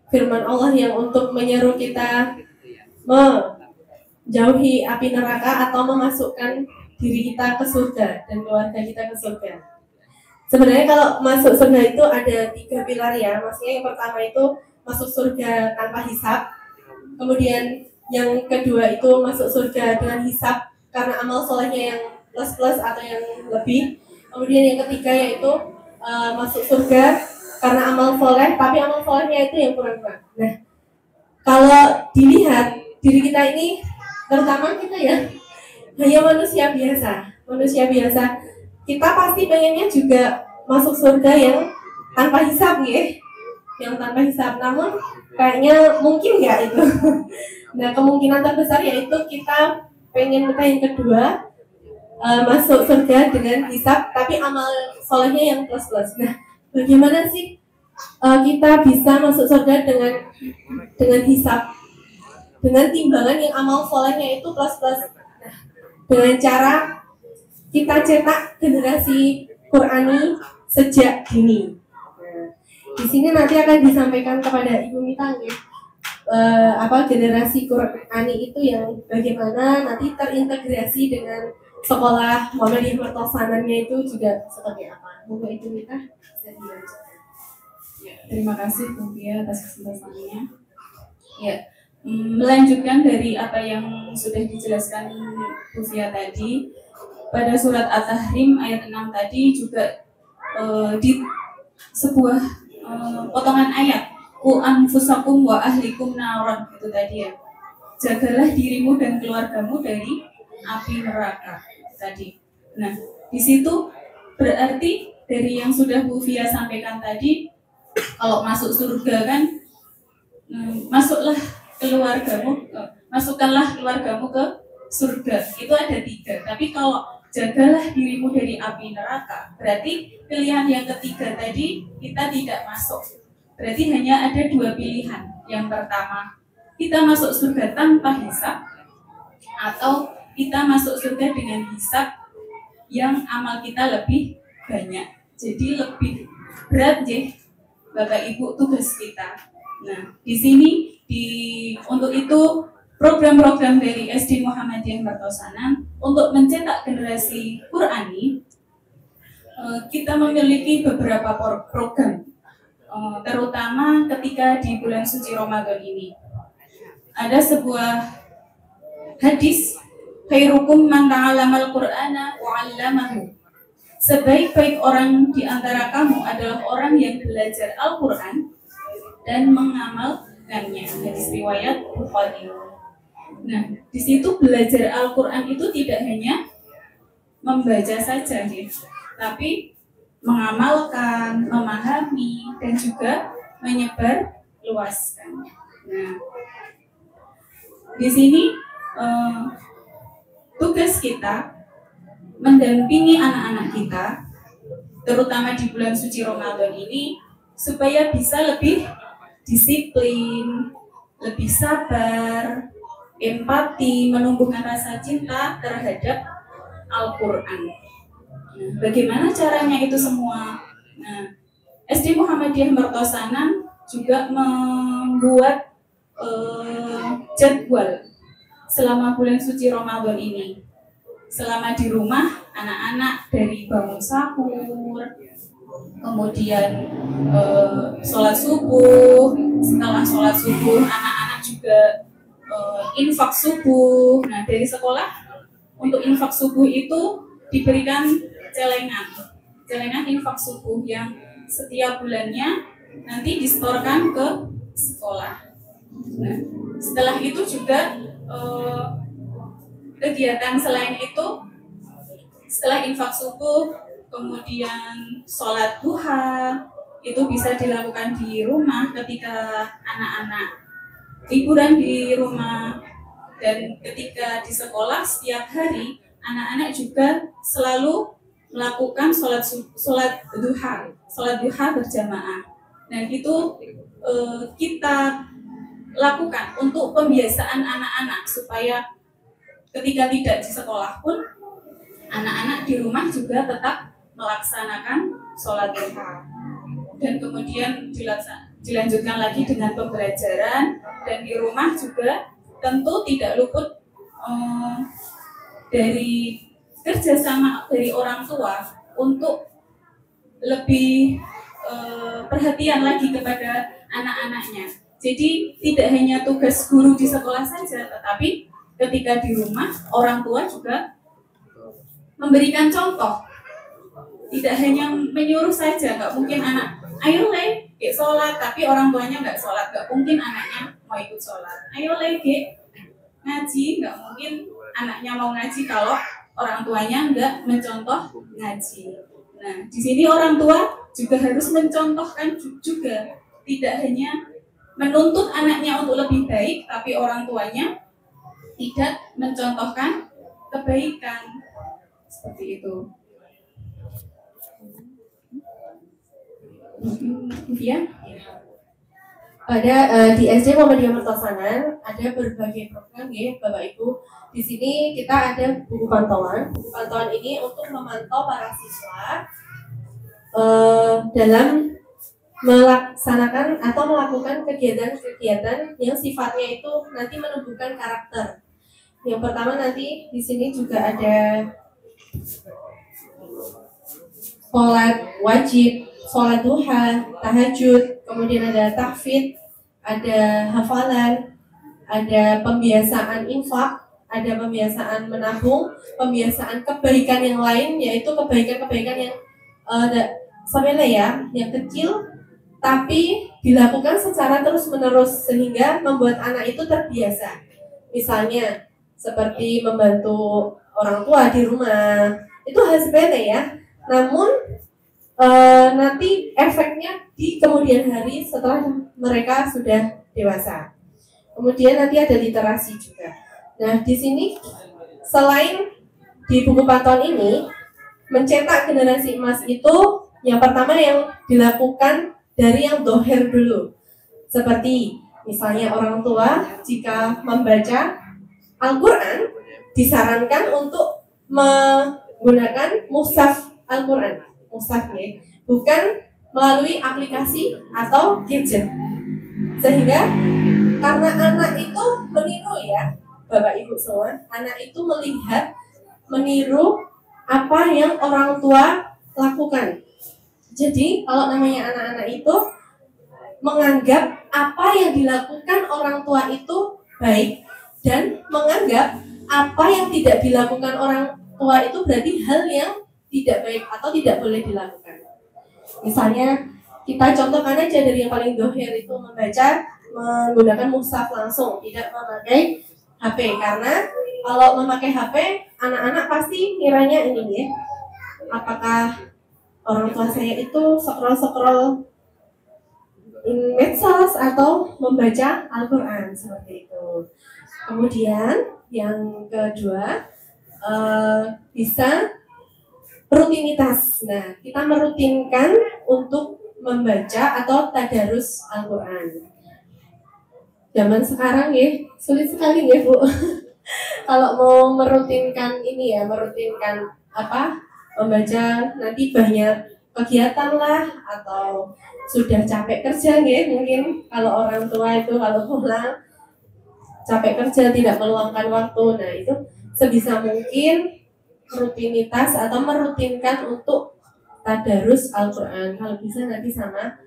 firman Allah yang untuk menyeru kita menjauhi api neraka atau memasukkan diri kita ke surga dan keluarga kita ke surga. Sebenarnya kalau masuk surga itu ada 3 pilar ya. Maksudnya yang pertama itu masuk surga tanpa hisab. Kemudian yang kedua itu masuk surga dengan hisab karena amal solehnya yang plus atau yang lebih. Kemudian yang ketiga yaitu masuk surga karena amal soleh, tapi amal solehnya itu yang kurang-kurang. Nah, kalau dilihat diri kita ini, terutama kita ya, hanya manusia biasa. Kita pasti pengennya juga masuk surga yang tanpa hisab ya, yang tanpa hisab. Namun kayaknya mungkin nggak itu. Nah, kemungkinan terbesar yaitu kita pengen yang kedua, masuk surga dengan hisab, tapi amal solehnya yang plus. Nah, bagaimana sih kita bisa masuk surga dengan hisab, dengan timbangan yang amal solehnya itu plus. Nah, dengan cara kita cetak generasi Qurani sejak dini. Di sini nanti akan disampaikan kepada Ibu Mita ya, generasi Qurani itu yang bagaimana nanti terintegrasi dengan sekolah Muhammadiyah Mertosanannya itu juga seperti apa. Monggo Ibu Mita bisa dilanjutkan. Ya, terima kasih Bu Fia atas kesempatannya. Ya, melanjutkan dari apa yang sudah dijelaskan Bu Fia tadi, pada surat At-Tahrim ayat 6 tadi juga di sebuah potongan ayat, ku anfusakum wa ahlikum naron, itu tadi ya. Jagalah dirimu dan keluargamu dari api neraka tadi. Nah, di situ berarti dari yang sudah Bu Fia sampaikan tadi, kalau masuk surga kan, masukkanlah keluargamu ke surga. Itu ada 3. Tapi kalau jagalah dirimu dari api neraka, berarti pilihan yang ketiga tadi kita tidak masuk. Berarti hanya ada 2 pilihan. Yang pertama, kita masuk surga tanpa hisab, atau kita masuk surga dengan hisab yang amal kita lebih banyak. Jadi lebih berat ya Bapak Ibu tugas kita. Nah, di sini untuk itu program-program dari SD Muhammadiyah Mertosanan untuk mencetak generasi Qurani, kita memiliki beberapa program, terutama ketika di bulan suci Ramadan ini. Ada sebuah hadis, khairukum man ta'allamal Qur'ana wa 'allamahu. Sebaik-baik orang di antara kamu adalah orang yang belajar Al-Quran dan mengamalkannya. Hadis riwayat Bukhari. Nah, di situ belajar Al-Quran itu tidak hanya membaca saja, ya, tapi mengamalkan, memahami, dan juga menyebar luaskan. Nah, di sini tugas kita mendampingi anak-anak kita, terutama di bulan suci Ramadan ini, supaya bisa lebih disiplin, lebih sabar, empati, menumbuhkan rasa cinta terhadap Al-Quran. Nah, bagaimana caranya itu semua? Nah, SD Muhammadiyah Mertosanan juga membuat jadwal selama bulan suci Ramadan ini. Selama di rumah, anak-anak dari bangun sahur, kemudian sholat subuh, setelah sholat subuh anak-anak juga infak subuh. Nah, dari sekolah untuk infak subuh itu diberikan celengan infak subuh yang setiap bulannya nanti disetorkan ke sekolah. Nah, setelah itu juga kegiatan selain itu, setelah infak subuh, kemudian sholat duha, itu bisa dilakukan di rumah ketika anak-anak liburan di rumah. Dan ketika di sekolah setiap hari, anak-anak juga selalu melakukan sholat duha berjamaah. Dan itu kita lakukan untuk pembiasaan anak-anak supaya ketika tidak di sekolah pun anak-anak di rumah juga tetap melaksanakan sholat duha. Dan kemudian dilanjutkan lagi dengan pembelajaran, dan di rumah juga tentu tidak luput dari kerjasama dari orang tua untuk lebih perhatian lagi kepada anak-anaknya. Jadi tidak hanya tugas guru di sekolah saja, tetapi ketika di rumah orang tua juga memberikan contoh. Tidak hanya menyuruh saja, nggak mungkin anak, ayo le, gek sholat, tapi orang tuanya nggak sholat, nggak mungkin anaknya mau ikut sholat. Ayo le, gek ngaji, nggak mungkin anaknya mau ngaji kalau orang tuanya nggak mencontoh ngaji. Nah, di sini orang tua juga harus mencontohkan juga, tidak hanya menuntut anaknya untuk lebih baik, tapi orang tuanya tidak mencontohkan kebaikan. Seperti itu. Kemudian Pada di SD Muhammadiyah Mertosanan ada berbagai program ya Bapak Ibu. Di sini kita ada buku pantauan. Buku pantauan ini untuk memantau para siswa dalam melaksanakan atau melakukan kegiatan-kegiatan yang sifatnya itu nanti menumbuhkan karakter. Yang pertama nanti di sini juga ada sholat wajib, sholat duha, tahajud, kemudian ada tahfidz, ada hafalan, ada pembiasaan infak, ada pembiasaan menabung, pembiasaan kebaikan yang lain, yaitu kebaikan-kebaikan yang sepele ya, yang kecil, tapi dilakukan secara terus-menerus sehingga membuat anak itu terbiasa. Misalnya seperti membantu orang tua di rumah, itu hal sepele ya. Namun nanti efeknya di kemudian hari setelah mereka sudah dewasa. Kemudian nanti ada literasi juga. Nah, di sini selain di buku pantauan ini mencetak generasi emas itu yang pertama yang dilakukan dari yang dohir dulu. Seperti misalnya orang tua jika membaca Al-Quran disarankan untuk menggunakan mushaf Al-Quran, mushaf ya, bukan melalui aplikasi atau gadget. Sehingga karena anak itu meniru ya, Bapak Ibu semua, anak itu melihat, meniru apa yang orang tua lakukan. Jadi kalau namanya anak-anak itu menganggap apa yang dilakukan orang tua itu baik dan menganggap apa yang tidak dilakukan orang tua itu berarti hal yang tidak baik atau tidak boleh dilakukan. Misalnya kita contohkan aja dari yang paling dohir itu membaca menggunakan mushaf langsung, tidak memakai HP, karena kalau memakai HP anak-anak pasti kiranya ini ya, apakah orang tua saya itu scroll medsos atau membaca Al-Quran seperti itu. Kemudian yang kedua bisa rutinitas. Nah, kita merutinkan untuk membaca atau tadarus Al-Quran. Zaman sekarang ya sulit sekali ya Bu. Kalau mau merutinkan ini ya, merutinkan membaca, nanti banyak kegiatan lah atau sudah capek kerja ya, mungkin kalau orang tua itu kalau pulang capek kerja tidak meluangkan waktu. Nah, itu sebisa mungkin rutinitas atau merutinkan untuk tadarus Al-Quran. Kalau bisa nanti sama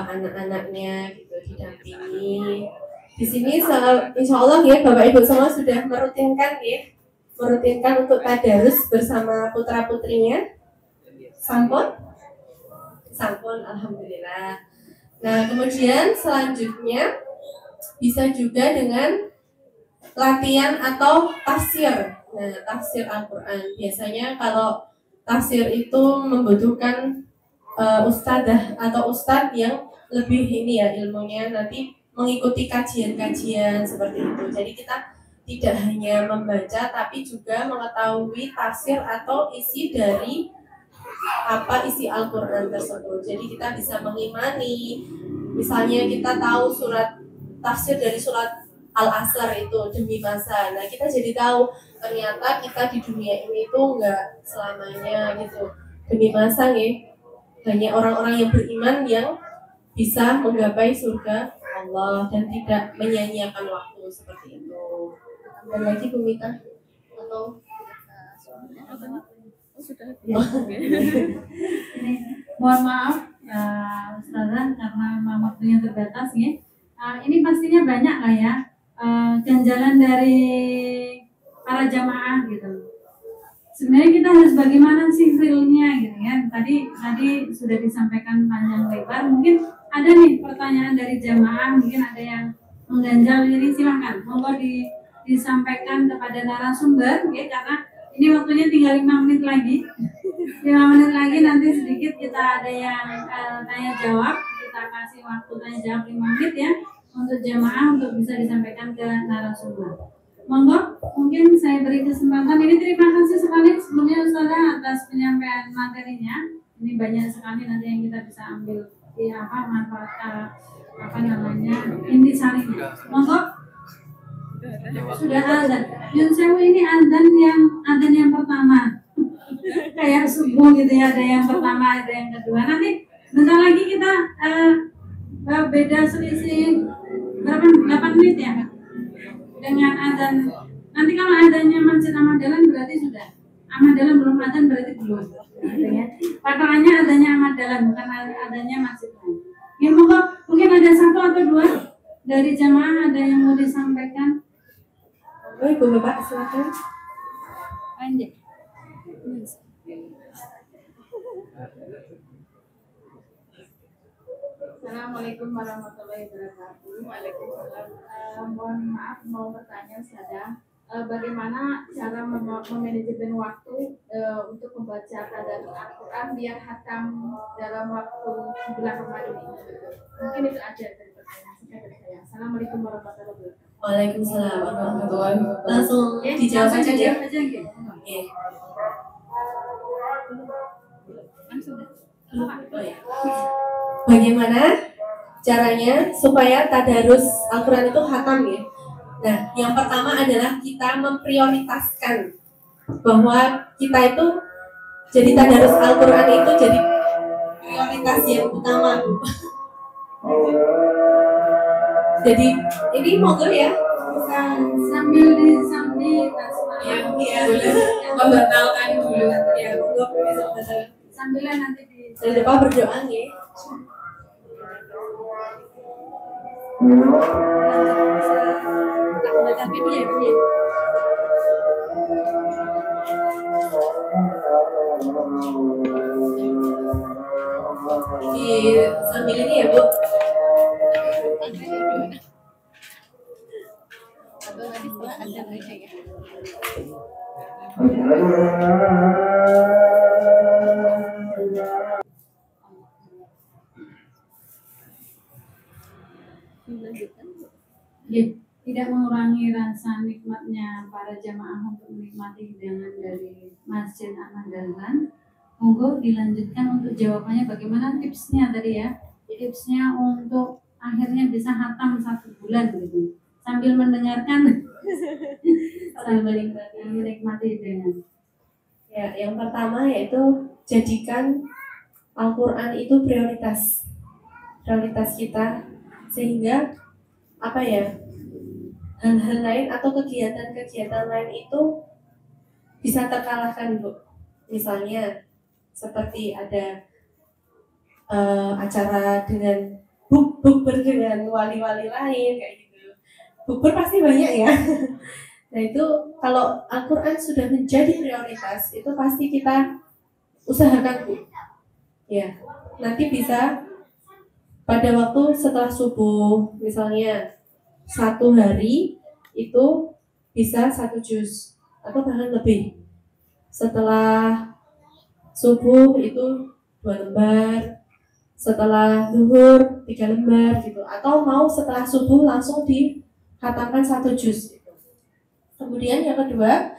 anak-anaknya gitu didampingi. Di sini insya Allah ya Bapak Ibu semua sudah merutinkan ya, merutinkan untuk tadarus bersama putra putrinya. Sampun, alhamdulillah. Nah, kemudian selanjutnya bisa juga dengan latihan atau tafsir. Nah, tafsir Al-Quran. Biasanya kalau tafsir itu membutuhkan ustadzah atau ustadz yang lebih ini ya ilmunya, nanti mengikuti kajian-kajian seperti itu. Jadi kita tidak hanya membaca tapi juga mengetahui tafsir atau isi dari isi Al-Quran tersebut. Jadi kita bisa mengimani, misalnya kita tahu tafsir dari surat Al-Asr itu demi masa. Nah, kita jadi tahu ternyata kita di dunia ini tuh nggak selamanya gitu demi masa nih. Hanya orang-orang yang beriman yang bisa menggapai surga Allah dan tidak menyia-nyiakan waktu seperti itu. Dan lagi Bu Mita atau Ya. Mohon maaf Ustazah karena waktunya terbatas ya. Ini pastinya banyak lah ya ganjalan dari para jamaah gitu. Sebenarnya kita harus bagaimana sih realnya gitu ya. Tadi sudah disampaikan panjang lebar. Mungkin ada nih pertanyaan dari jamaah, mungkin ada yang mengganjal ini, silakan monggo disampaikan kepada narasumber ya, karena ini waktunya tinggal 5 menit lagi. 5 menit lagi nanti sedikit kita ada yang tanya jawab, kita kasih waktu tanya jawab 5 menit ya untuk jamaah untuk bisa disampaikan ke narasumber. Monggo, mungkin saya beri kesempatan ini. Terima kasih sekali sebelumnya Ustazah atas penyampaian materinya. Ini banyak sekali nanti yang kita bisa ambil manfaat intisarinya. Monggo. Sudah azan. Yun sewu ini azan yang pertama. Kayak subuh gitu ya, ada yang pertama, ada yang kedua. Nanti bentar lagi kita beda selisih berapa? 8 menit ya dengan adzan. Nanti kalau adzannya Masjid Ahmad Dahlan berarti sudah. Ahmad Dahlan belum adzan berarti belum. Ya. Patokannya adzannya Ahmad Dahlan, bukan adzannya Masjid Dahlan. Ya, mungkin ada 1 atau 2 dari jamaah ada yang mau disampaikan. Ibu Bapak silakan. Lanjut. Assalamualaikum warahmatullahi wabarakatuh. Waalaikumsalam. Mohon maaf mau bertanya Ustazah, bagaimana cara memanajemen waktu untuk membaca tadarus Al-Quran biar khatam dalam waktu bulan Ramadan ini? Mungkin itu aja dari pertanyaan saya. Assalamualaikum warahmatullahi wabarakatuh. Waalaikumsalam warahmatullahi wabarakatuh. Langsung dijawab aja ya. Bagaimana caranya supaya tadarus Al-Quran itu khatam ya? Nah, yang pertama adalah kita memprioritaskan bahwa kita itu jadi tadarus Al-Quran itu jadi prioritas yang utama. Jadi ini monggo ya bisa sambil ya membatalkan dulu ya monggo bisa sambilan nanti jangan lupa berdoa ya. Aku baca dulu ya Bu ya. Sambil ini ya Bu. Tidak mengurangi rasa nikmatnya para jamaah untuk menikmati hidangan dari Masjid Ahmad Dahlan. Monggo dilanjutkan untuk jawabannya, bagaimana tipsnya tadi ya, tipsnya untuk akhirnya bisa khatam 1 bulan gitu sambil mendengarkan sambil menikmati hidangan. Ya, yang pertama yaitu jadikan Al-Quran itu prioritas kita, sehingga hal-hal lain atau kegiatan-kegiatan lain itu bisa terkalahkan Bu. Misalnya seperti ada acara dengan bukber dengan wali-wali lain kayak gitu. Bukber pasti banyak ya. Nah itu kalau Al-Quran sudah menjadi prioritas itu pasti kita usahakan Bu. Ya, nanti bisa pada waktu setelah subuh misalnya 1 hari itu bisa 1 juz atau bahkan lebih. Setelah subuh itu 2 lembar, setelah zuhur 3 lembar gitu, atau mau setelah subuh langsung dikhatamkan 1 juz gitu. Kemudian yang kedua,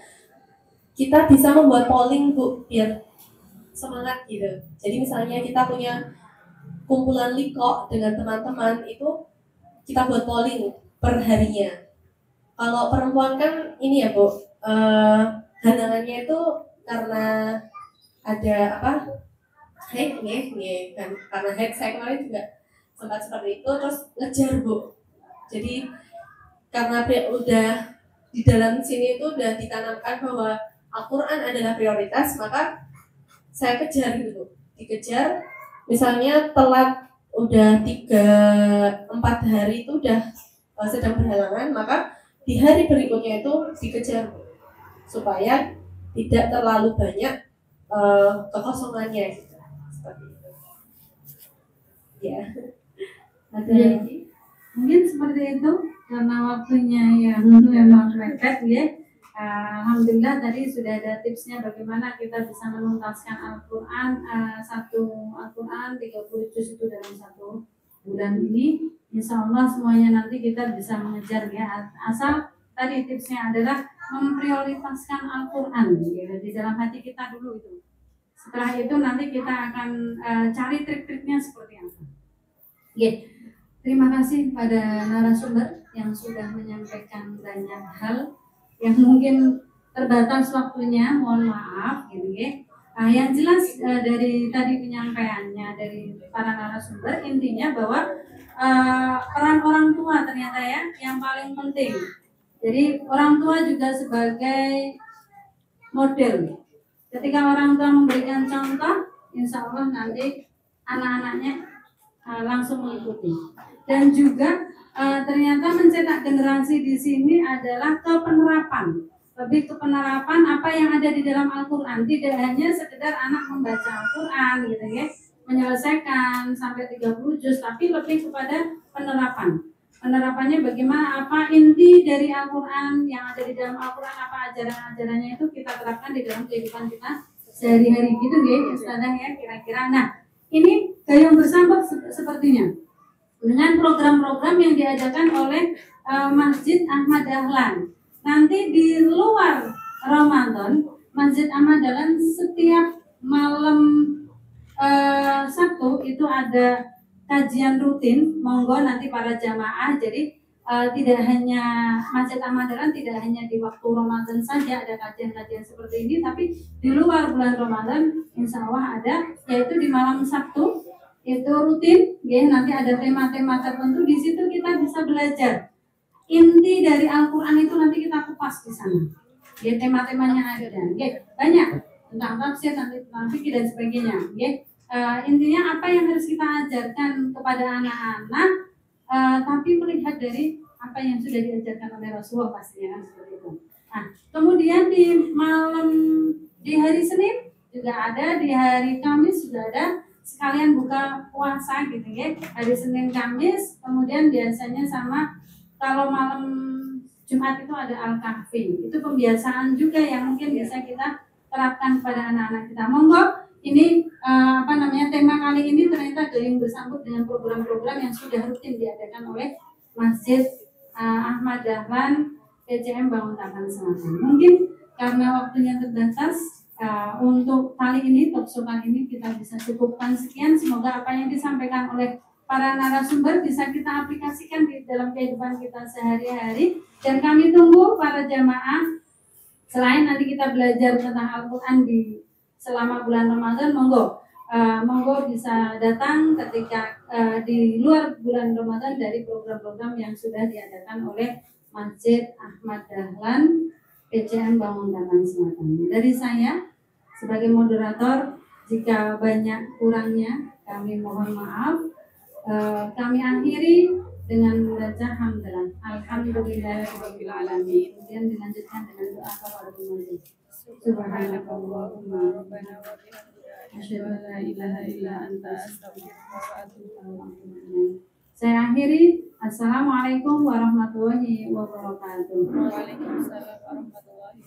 kita bisa membuat polling Bu biar semangat gitu. Jadi misalnya kita punya kumpulan liqo dengan teman-teman, itu kita buat polling per harinya. Kalau perempuan kan ini ya Bu, halangannya itu karena ada haid kan, karena haid saya kemarin juga sempat seperti itu, terus ngejar Bu. Jadi karena udah di dalam sini itu udah ditanamkan bahwa Al-Quran adalah prioritas, maka saya kejar gitu, dikejar. Misalnya telat udah 3-4 hari itu udah sedang berhalangan, maka di hari berikutnya itu dikejar supaya tidak terlalu banyak kekosongannya gitu. Seperti itu. Ya. Ada lagi? Mungkin seperti itu karena waktunya yang memang mepet ya. Alhamdulillah tadi sudah ada tipsnya bagaimana kita bisa menuntaskan Al-Quran, satu Al-Quran 30 juz itu dalam 1 bulan ini. Insya Allah semuanya nanti kita bisa mengejar ya. Asal tadi tipsnya adalah memprioritaskan Al-Quran gitu, di dalam hati kita dulu itu. Setelah itu nanti kita akan cari trik-triknya seperti apa. Terima kasih pada narasumber yang sudah menyampaikan banyak hal yang mungkin terbatas waktunya, mohon maaf gitu ya. Yang jelas dari tadi penyampaiannya dari para narasumber, intinya bahwa peran orang tua ternyata ya yang paling penting. Jadi orang tua juga sebagai model. Ketika orang tua memberikan contoh, insya Allah nanti anak-anaknya langsung mengikuti. Dan juga ternyata mencetak generasi di sini adalah kepenerapan, lebih ke penerapan apa yang ada di dalam Al-Quran, tidak hanya sekedar anak membaca Al-Quran gitu ya, menyelesaikan sampai 30 juz, tapi lebih kepada penerapan. Penerapannya bagaimana, apa inti dari Al-Quran yang ada di dalam Al-Quran, apa ajaran-ajarannya itu kita terapkan di dalam kehidupan kita sehari-hari gitu ya, Ustazah ya kira-kira. Nah, ini gayung bersambut sepertinya dengan program-program yang diadakan oleh Masjid Ahmad Dahlan. Nanti di luar Ramadan, Masjid Ahmad Dahlan setiap malam Sabtu itu ada kajian rutin. Monggo nanti para jamaah. Jadi tidak hanya Masjid Ahmad Dahlan tidak hanya di waktu Ramadan saja ada kajian-kajian seperti ini, tapi di luar bulan Ramadan insya Allah ada, yaitu di malam Sabtu itu rutin ya. Nanti ada tema-tema tertentu, di situ kita bisa belajar inti dari Al-Quran itu, nanti kita kupas di sana ya, tema-temanya ada ya, banyak tentang tafsir, tentang fikih dan sebagainya ya. Intinya apa yang harus kita ajarkan kepada anak-anak, tapi melihat dari apa yang sudah diajarkan oleh Rasulullah pastinya kan seperti itu. Nah, kemudian di hari Senin juga ada, di hari Kamis juga ada, sekalian buka puasa gitu ya, hari Senin Kamis. Kemudian biasanya sama kalau malam Jumat itu ada Al-Kahfi, itu pembiasaan juga yang mungkin bisa kita terapkan kepada anak-anak kita. Monggo, ini tema kali ini ternyata gayung bersambut dengan program-program yang sudah rutin diadakan oleh Masjid Ahmad Dahlan PCM Banguntapan Selatan. Mungkin karena waktunya terbatas, untuk kali ini talkshow kali ini kita bisa cukupkan sekian. Semoga apa yang disampaikan oleh para narasumber bisa kita aplikasikan di dalam kehidupan kita sehari-hari. Dan kami tunggu para jamaah, selain nanti kita belajar tentang Al-Quran selama bulan Ramadan, monggo bisa datang ketika di luar bulan Ramadan dari program-program yang sudah diadakan oleh Masjid Ahmad Dahlan PCM Banguntapan Selatan. Dari saya sebagai moderator, jika banyak kurangnya kami mohon maaf. Kami akhiri dengan membaca hamdalah. Alhamdulillahirabbil alamin. Kemudian dilanjutkan dengan doa kafaratul majlis. Subhanakallahumma rabbana wa bihamdika asyhadu an la ilaha illa anta astaghfiruka wa atubu ilaik. Saya akhiri. Assalamualaikum warahmatullahi wabarakatuh. Waalaikumsalam warahmatullahi wabarakatuh.